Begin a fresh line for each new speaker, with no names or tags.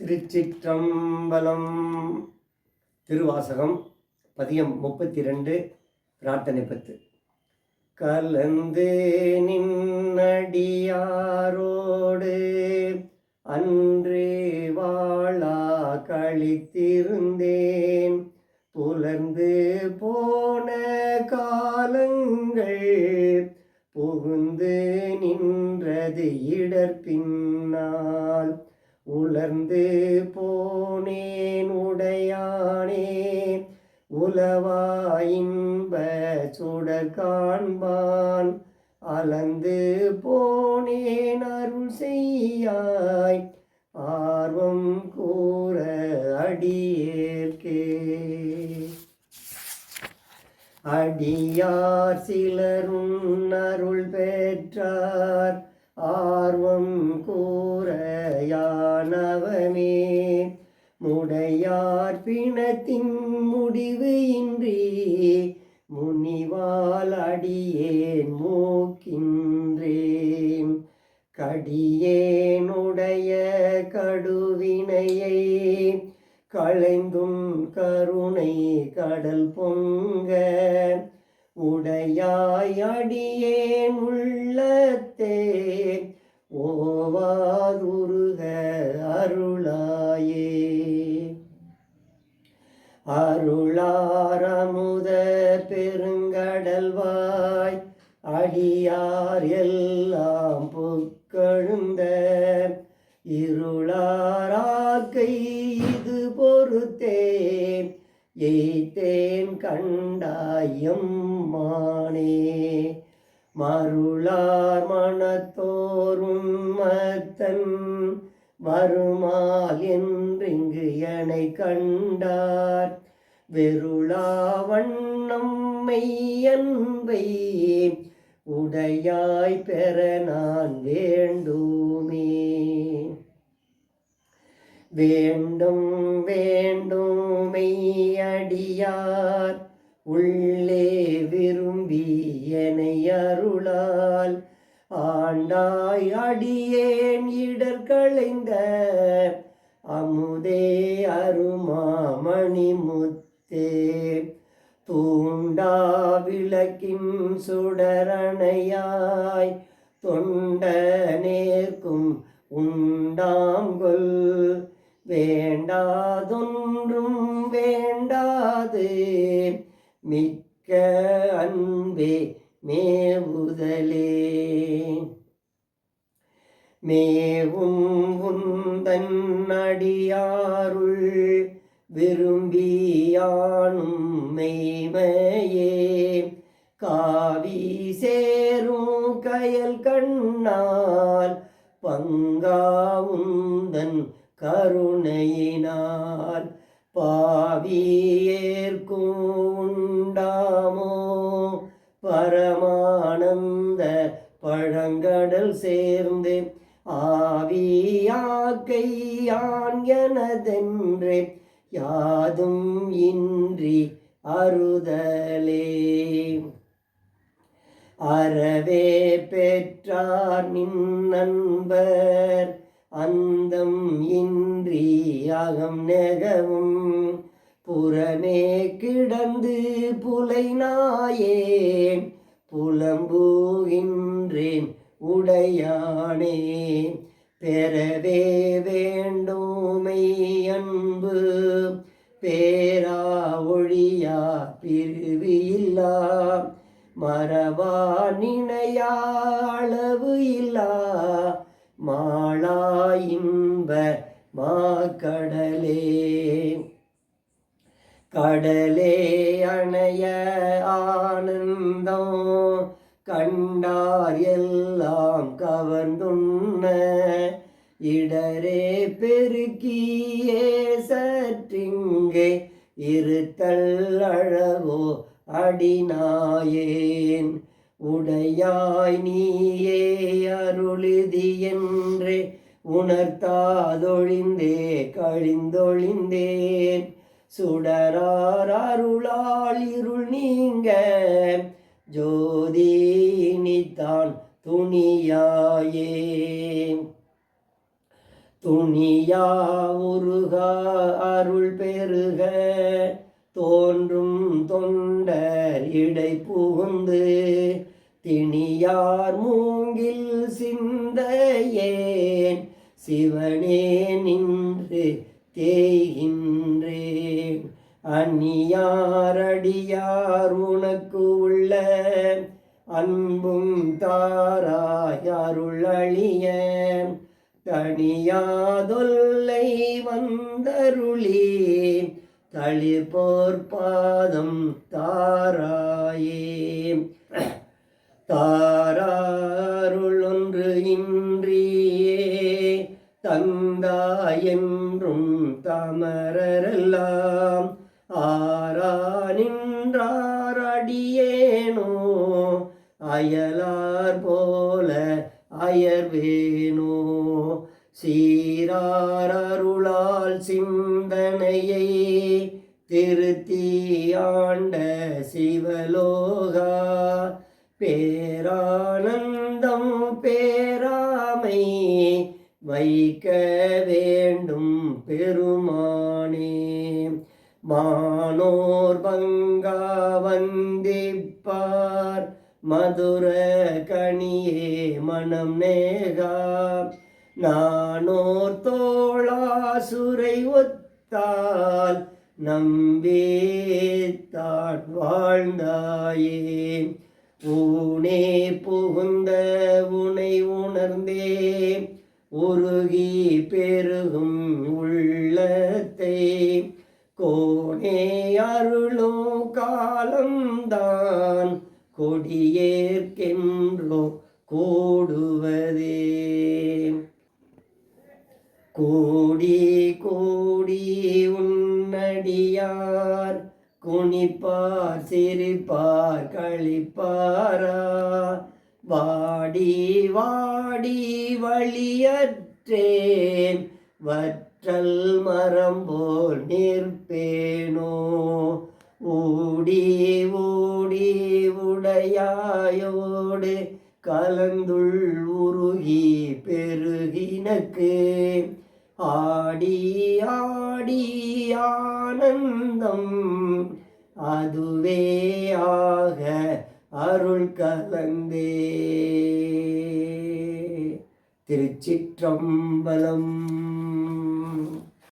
திருச்சிற்றம்பலம். திருவாசகம் பதியம் 32 பிரார்த்தனை 10. கலந்து நின்னடியாரோடு அன்று வாழா கழித்திருந்தேன். புலர்ந்து போன காலங்கள் புகுந்து நின்றது இடர்பின்னால். உலர்ந்து போனேன் உடையானே உலவாயின்ப சுடர் காண்பான். அலந்து போனேன் அருள் செய்யாய் ஆர்வம் கூற அடியேற்கே. அடியார் சிலரும் அருள் பெற்றார் ஆர்வம் கூற யானவமே. முடையார் பிணத்தின் முடிவு இன்றி முனிவால் அடியேன் மூக்கின்றேன். கடியேனுடைய கடுவினையை களைந்தும் கருணை கடல் பொங்க. உடையாய் அடியேன் உள்ளத்தே ஓவாதுருக அருளாயே. அருளாரமுத பெருங்கடல்வாய் அடியார் எல்லாம் புக்கழுந்த. இருளாராக்கை இது பொறுத்தேன் எய்தேன் கண்டாயம் மானே. மருளார் மனத்தோறும் மத்தன் வருமால் என்றிங்கு எனை கண்டார். வெருளா வண்ணம் மெய்யன்பை உடையாய் பெற நான் வேண்டுமே. வேண்டும் வேண்டும் மெய்யடியார் உள்ளே விரும்பி எனை அருளால். ஆண்டாய் அடியேன் இடர் களைந்த அமுதே அருமாமணி முத்தே. தூண்டா விளக்கின் சுடரணையாய் தொண்ட நேர்க்கும் உண்டாங்கொல். வேண்டாதொன்றும் வேண்டாது மிக்க அன்பே மேவுதலே. மேவும் உந்தன் அடியாருள் விரும்பியானும் மெய்மையே. காவி சேரும் கயல் கண்ணால் பங்காவுந்தன் கருணையினால். பாவியேற்கும் உண்டாமோ பரமானந்த பழங்கடல் சேர்ந்து. ஆவியாக்கை யான் எனதென்றே யாதும் இன்றி அறுதலே. அறவே பெற்றார் நின் நண்பர் அந்தம் இன்றி அகம் நெகவும். புறமே கிடந்து புலை நாயேன் புலம்புகின்றேன் உடையானே. பெறவே வேண்டுமை அன்பு பேரா ஒழியா பிரிவில்லா. மறவா நினையா அளவு இல்லா மாளா இன்ப மாக்கடலே. கடலே அணைய ஆனந்தம் கண்டார் எல்லாம் கவர்ந்துண்ண. இடரே பெருக்கியே சற்றிங்கே இருத்தல் அழகோ அடிநாயேன். உடையாய் நீயே அருளிதி என்றே உணர்த்தாதொழிந்தே கழிந்தொழிந்தேன். சுடரார் அருளால் இருள் நீங்க ஜோதினித்தான் துணியாயே. துணியா உருகா அருள் பெருக தோன்றும் தொண்டர் இடை புகுந்து திணியார் மூங்கில் சிந்தையேன் சிவனே நின்று தேய்கின்றேன். அந்நியாரடியார் உனக்கு உள்ள அன்பும் தாராய் அருள் அழிய தனியாதொல்லை வந்தருளி தளிர்போர் பாதம் தாராயே. தாராருளொன்று இன்றியே தந்தாயென்றும் தமரரெல்லாம் ஆரா நின்றார் அடியேனோ அயலார் போல அயர்வேனோ. சீரார் அருளால் சிந்தனையை திருத்தி ஆண்ட சிவலோகா பேரானந்தம் பேராமை வைக்க வேண்டும் பெருமானே. மானோர் பங்கா வந்திப்பார் மதுர கனியே மனம் நேகா நானோர் தோளாசுரை ஒத்தால் நம்பேத்தான் வாழ்ந்தாயே. ஊனே புகுந்த உனை உணர்ந்தே உருகி பெருகும் உள்ளத்தை கோனே அருளும் காலம்தான் கொடியேற்கென்றோ கூடுவதே. கூடி கூடி உன்னடியார் குனிப்பார் சிரிப்பார் களிப்பாரா வாடி வாடி வழியற்றேன் வற்றல் மரம் போல் நிற்பேனோ. ஊடி ஊடி உடையாயோடு கலந்துள் உருகி பெருகினக்கு ஆடி ஆடி ஆனந்தம் அதுவே ஆக அருள் கலந்தே. திருச்சிற்றம்பலம்.